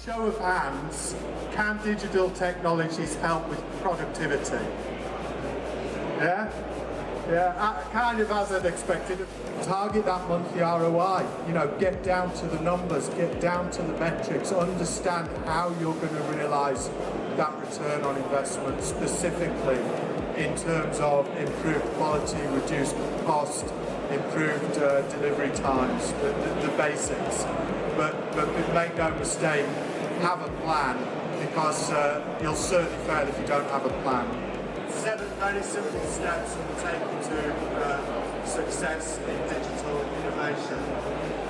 Show of hands, can digital technologies help with productivity? Yeah? Yeah, kind of as I'd expected. Target that monthly ROI, you know, get down to the numbers, get down to the metrics, understand how you're going to realise that return on investment, specifically in terms of improved quality, reduced cost, improved delivery times, the basics. But make no mistake, have a plan, because you'll certainly fail if you don't have a plan. 7 very simple steps that will take you to success in digital innovation.